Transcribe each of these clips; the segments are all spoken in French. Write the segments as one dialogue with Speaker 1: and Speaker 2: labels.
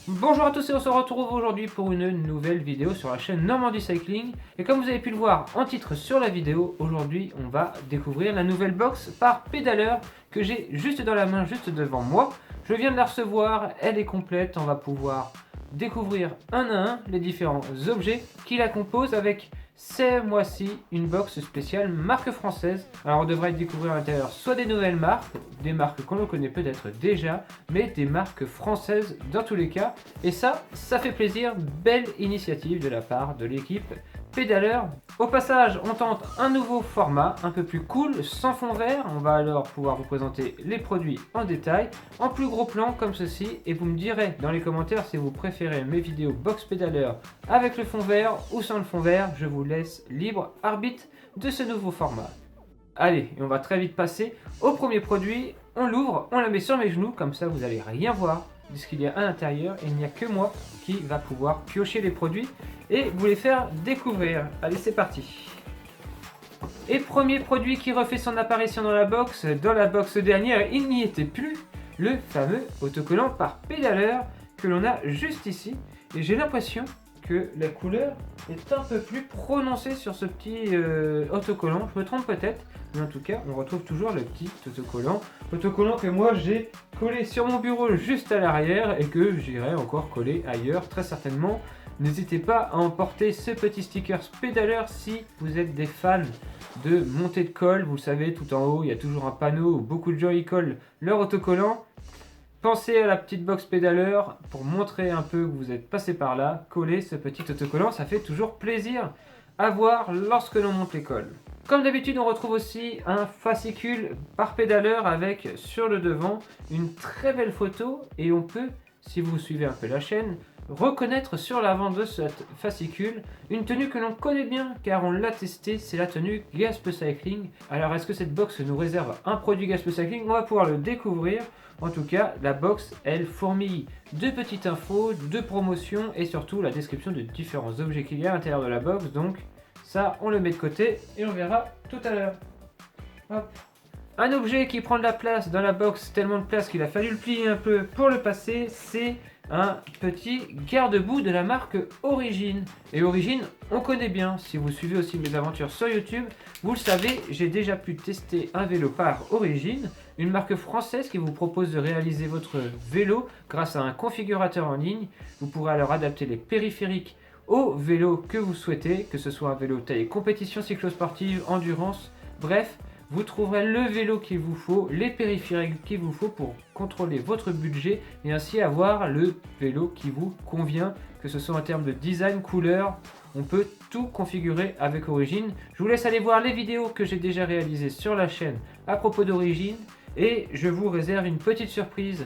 Speaker 1: Bonjour à tous et on se retrouve aujourd'hui pour une nouvelle vidéo sur la chaîne Normandie Cycling. Et comme vous avez pu le voir en titre sur la vidéo, aujourd'hui on va découvrir la nouvelle box par Pédaleur que j'ai juste dans la main, juste devant moi. Je viens de la recevoir, elle est complète, on va pouvoir découvrir un à un les différents objets qui la composent avec ce mois-ci une box spéciale marque française. Alors on devrait découvrir à l'intérieur soit des nouvelles marques, des marques qu'on connaît peut-être déjà, mais des marques françaises dans tous les cas. Et ça fait plaisir, belle initiative de la part de l'équipe Pédaleur. Au passage, on tente un nouveau format, un peu plus cool, sans fond vert. On va alors pouvoir vous présenter les produits en détail, en plus gros plan comme ceci, et vous me direz dans les commentaires si vous préférez mes vidéos box Pédaleur avec le fond vert ou sans le fond vert. Je vous laisse libre arbitre de ce nouveau format. Allez, et on va très vite passer au premier produit. On l'ouvre, on la met sur mes genoux, comme ça vous n'allez rien voir de ce qu'il y a à l'intérieur. Il n'y a que moi qui va pouvoir piocher les produits et vous les faire découvrir. Allez, c'est parti. Et premier produit qui refait son apparition dans la box dernière, il n'y était plus, le fameux autocollant par Pédaleur que l'on a juste ici. Et j'ai l'impression que la couleur est un peu plus prononcée sur ce petit autocollant. Je me trompe peut-être, mais en tout cas on retrouve toujours le petit autocollant que moi j'ai collé sur mon bureau juste à l'arrière et que j'irai encore coller ailleurs très certainement. N'hésitez pas à emporter ce petit sticker Pédaleur si vous êtes des fans de montée de colle. Vous le savez, tout en haut il y a toujours un panneau où beaucoup de gens y collent leur autocollant. Pensez à la petite box Pédaleur pour montrer un peu que vous êtes passé par là. Coller ce petit autocollant, ça fait toujours plaisir à voir lorsque l'on monte l'école. Comme d'habitude, on retrouve aussi un fascicule par Pédaleur avec sur le devant une très belle photo et on peut, si vous suivez un peu la chaîne, reconnaître sur l'avant de cette fascicule une tenue que l'on connaît bien car on l'a testée, c'est la tenue Gaspe Cycling. Alors est-ce que cette box nous réserve un produit Gaspe Cycling? On va pouvoir le découvrir. En tout cas, la box, elle fourmille de petites infos, de promotions et surtout la description de différents objets qu'il y a à l'intérieur de la box. Donc ça, on le met de côté et on verra tout à l'heure. Hop. Un objet qui prend de la place dans la box, tellement de place qu'il a fallu le plier un peu pour le passer, c'est un petit garde-boue de la marque Origine. Et Origine, on connaît bien. Si vous suivez aussi mes aventures sur YouTube, vous le savez, j'ai déjà pu tester un vélo par Origine, une marque française qui vous propose de réaliser votre vélo grâce à un configurateur en ligne. Vous pourrez alors adapter les périphériques au vélo que vous souhaitez, que ce soit un vélo taille compétition cyclosportive, endurance, bref. Vous trouverez le vélo qu'il vous faut, les périphériques qu'il vous faut pour contrôler votre budget et ainsi avoir le vélo qui vous convient, que ce soit en termes de design, couleur, on peut tout configurer avec Origine. Je vous laisse aller voir les vidéos que j'ai déjà réalisées sur la chaîne à propos d'Origine et je vous réserve une petite surprise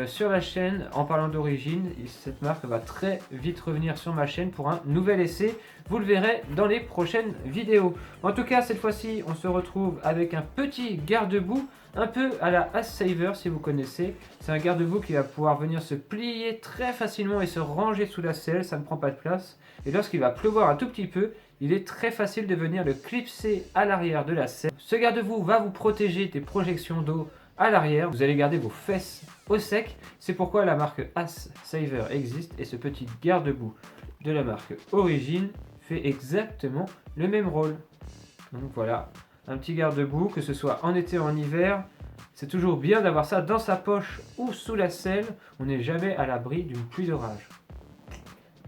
Speaker 1: sur la chaîne en parlant d'Origine. Cette marque va très vite revenir sur ma chaîne pour un nouvel essai. Vous le verrez dans les prochaines vidéos. En tout cas, cette fois-ci, on se retrouve avec un petit garde-boue, un peu à la As Saver si vous connaissez. C'est un garde-boue qui va pouvoir venir se plier très facilement et se ranger sous la selle, ça ne prend pas de place. Et lorsqu'il va pleuvoir un tout petit peu, il est très facile de venir le clipser à l'arrière de la selle. Ce garde-boue va vous protéger des projections d'eau à l'arrière. Vous allez garder vos fesses au sec. C'est pourquoi la marque As Saver existe et ce petit garde-boue de la marque Origine fait exactement le même rôle. Donc voilà, un petit garde-boue, que ce soit en été ou en hiver, c'est toujours bien d'avoir ça dans sa poche ou sous la selle. On n'est jamais à l'abri d'une pluie d'orage.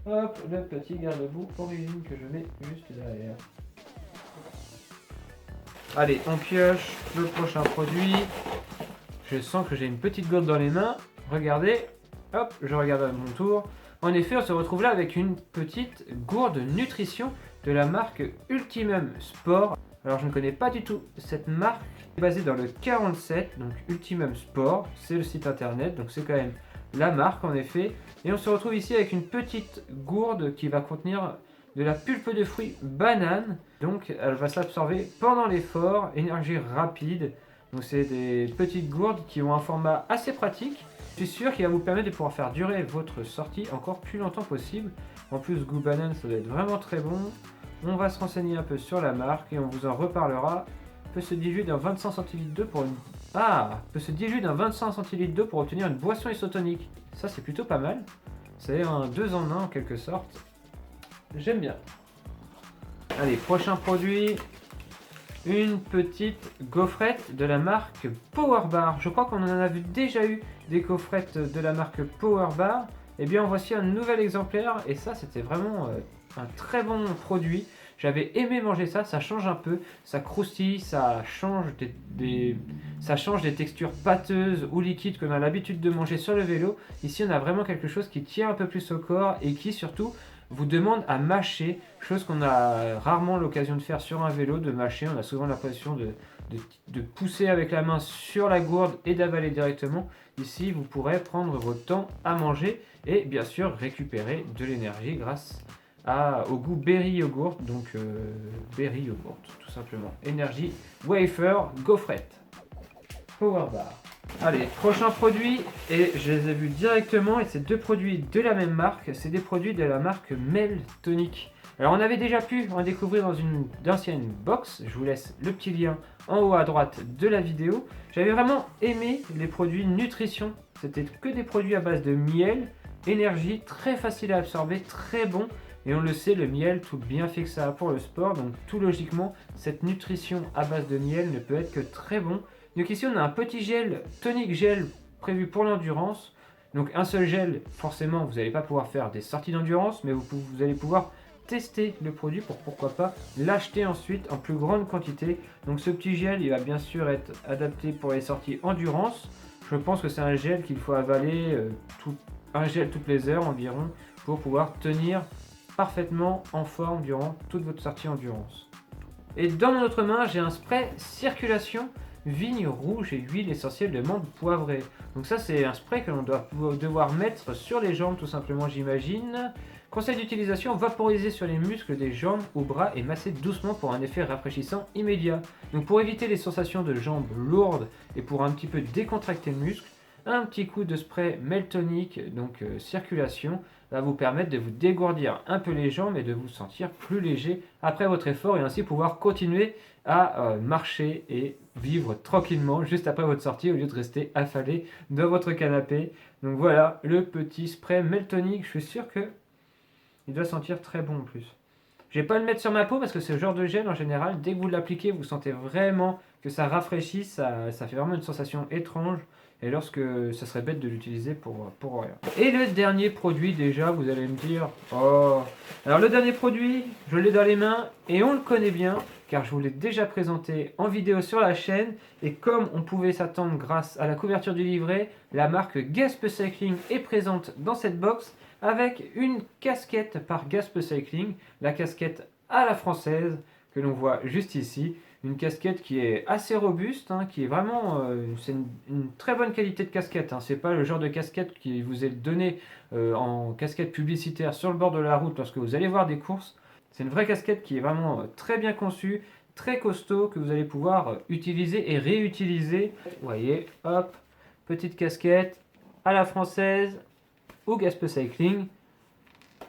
Speaker 1: Hop, le petit garde-boue Origine que je mets juste derrière. Allez, on pioche le prochain produit. Je sens que j'ai une petite gourde dans les mains. Regardez, hop, je regarde à mon tour. En effet, on se retrouve là avec une petite gourde nutrition de la marque Ultimum Sport. Alors, je ne connais pas du tout cette marque. Basée dans le 47, donc Ultimum Sport, c'est le site internet, donc c'est quand même la marque en effet. Et on se retrouve ici avec une petite gourde qui va contenir de la pulpe de fruits banane. Donc, elle va s'absorber pendant l'effort, énergie rapide. Donc c'est des petites gourdes qui ont un format assez pratique. Je suis sûr qu'il va vous permettre de pouvoir faire durer votre sortie encore plus longtemps possible. En plus, goût banane, ça doit être vraiment très bon. On va se renseigner un peu sur la marque et on vous en reparlera. Peut se diluer d'un 25 centilitres d'eau pour une... Ah, peut se diluer d'un 25 centilitres d'eau pour obtenir une boisson isotonique. Ça, c'est plutôt pas mal. C'est un 2 en 1 en quelque sorte. J'aime bien. Allez, prochain produit. Une petite gaufrette de la marque Power Bar. Je crois qu'on en a déjà eu des gaufrettes de la marque Power Bar. Eh bien, en voici un nouvel exemplaire. Et ça, c'était vraiment un très bon produit. J'avais aimé manger ça, ça change un peu, ça croustille, ça change ça change des textures pâteuses ou liquides qu'on a l'habitude de manger sur le vélo. Ici, on a vraiment quelque chose qui tient un peu plus au corps et qui surtout vous demande à mâcher, chose qu'on a rarement l'occasion de faire sur un vélo, de mâcher. On a souvent l'impression de pousser avec la main sur la gourde et d'avaler directement. Ici, vous pourrez prendre votre temps à manger et bien sûr récupérer de l'énergie grâce au goût berry yogurt, donc berry yogurt tout simplement. Énergie wafer gaufrette Power Bar. Allez, prochain produit, et je les ai vus directement, et c'est deux produits de la même marque, c'est des produits de la marque Meltonic. Alors on avait déjà pu en découvrir dans une ancienne box, je vous laisse le petit lien en haut à droite de la vidéo. J'avais vraiment aimé les produits nutrition, c'était que des produits à base de miel, énergie, très facile à absorber, très bon. Et on le sait, le miel, tout le bienfait que ça a pour le sport, donc tout logiquement, cette nutrition à base de miel ne peut être que très bon. Donc ici, on a un petit gel, tonic gel, prévu pour l'endurance. Donc un seul gel, forcément, vous n'allez pas pouvoir faire des sorties d'endurance, mais vous allez pouvoir tester le produit pour pourquoi pas l'acheter ensuite en plus grande quantité. Donc ce petit gel, il va bien sûr être adapté pour les sorties endurance. Je pense que c'est un gel qu'il faut avaler, un gel toutes les heures environ, pour pouvoir tenir parfaitement en forme durant toute votre sortie endurance. Et dans mon autre main, j'ai un spray circulation vigne rouge et huile essentielle de menthe poivrée. Donc ça, c'est un spray que l'on doit devoir mettre sur les jambes tout simplement, j'imagine. Conseil d'utilisation, vaporiser sur les muscles des jambes ou bras et masser doucement pour un effet rafraîchissant immédiat. Donc pour éviter les sensations de jambes lourdes et pour un petit peu décontracter le muscle, un petit coup de spray Meltonic, donc circulation, va vous permettre de vous dégourdir un peu les jambes et de vous sentir plus léger après votre effort et ainsi pouvoir continuer à marcher et vivre tranquillement juste après votre sortie au lieu de rester affalé dans votre canapé. Donc voilà le petit spray Meltonic, je suis sûr que il doit sentir très bon en plus. Je vais pas le mettre sur ma peau parce que ce genre de gel en général, dès que vous l'appliquez, vous sentez vraiment que ça rafraîchit, ça fait vraiment une sensation étrange. Et lorsque ça serait bête de l'utiliser pour rien. Et le dernier produit déjà, vous allez me dire, oh. Alors le dernier produit, je l'ai dans les mains et on le connaît bien, car je vous l'ai déjà présenté en vidéo sur la chaîne. Et comme on pouvait s'attendre grâce à la couverture du livret, la marque Gasp Cycling est présente dans cette box avec une casquette par Gasp Cycling, la casquette à la française que l'on voit juste ici. Une casquette qui est assez robuste, hein, qui est vraiment, c'est une très bonne qualité de casquette. Hein. C'est pas le genre de casquette qui vous est donné en casquette publicitaire sur le bord de la route lorsque vous allez voir des courses. C'est une vraie casquette qui est vraiment très bien conçue, très costaud, que vous allez pouvoir utiliser et réutiliser. Vous voyez, hop, petite casquette à la française ou Gasp Cycling.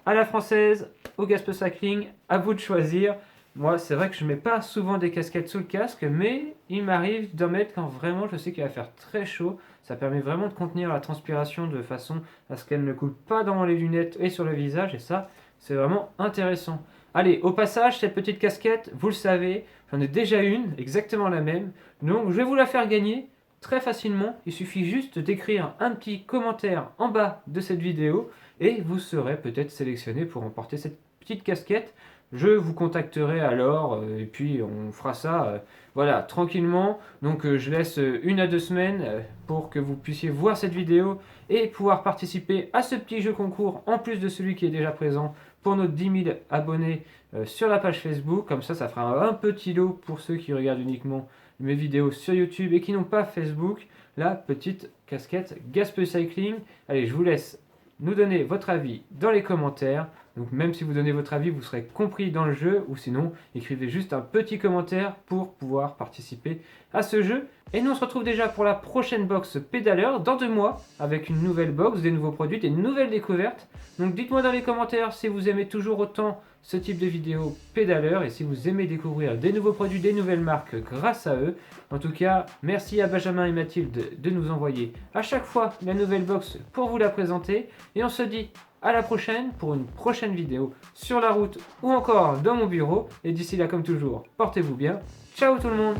Speaker 1: À la française ou Gasp Cycling, à vous de choisir. Moi, c'est vrai que je ne mets pas souvent des casquettes sous le casque, mais il m'arrive d'en mettre quand vraiment je sais qu'il va faire très chaud. Ça permet vraiment de contenir la transpiration de façon à ce qu'elle ne coule pas dans les lunettes et sur le visage, et ça, c'est vraiment intéressant. Allez, au passage, cette petite casquette, vous le savez, j'en ai déjà une, exactement la même, donc je vais vous la faire gagner très facilement. Il suffit juste d'écrire un petit commentaire en bas de cette vidéo, et vous serez peut-être sélectionné pour remporter cette petite casquette. Je vous contacterai alors et puis on fera ça voilà, tranquillement. Donc je laisse 1 à 2 semaines pour que vous puissiez voir cette vidéo et pouvoir participer à ce petit jeu concours en plus de celui qui est déjà présent pour nos 10 000 abonnés sur la page Facebook. Comme ça fera un petit lot pour ceux qui regardent uniquement mes vidéos sur YouTube et qui n'ont pas Facebook. La petite casquette Gasp Cycling. Allez, je vous laisse nous donner votre avis dans les commentaires. Donc même si vous donnez votre avis, vous serez compris dans le jeu, ou sinon écrivez juste un petit commentaire pour pouvoir participer à ce jeu. Et nous on se retrouve déjà pour la prochaine box pédaleur dans 2 mois avec une nouvelle box, des nouveaux produits, des nouvelles découvertes. Donc dites-moi dans les commentaires si vous aimez toujours autant ce type de vidéo pédaleur et si vous aimez découvrir des nouveaux produits, des nouvelles marques grâce à eux. En tout cas, merci à Benjamin et Mathilde de nous envoyer à chaque fois la nouvelle box pour vous la présenter. Et on se dit à la prochaine pour une prochaine vidéo sur la route ou encore dans mon bureau. Et d'ici là, comme toujours, portez-vous bien. Ciao tout le monde!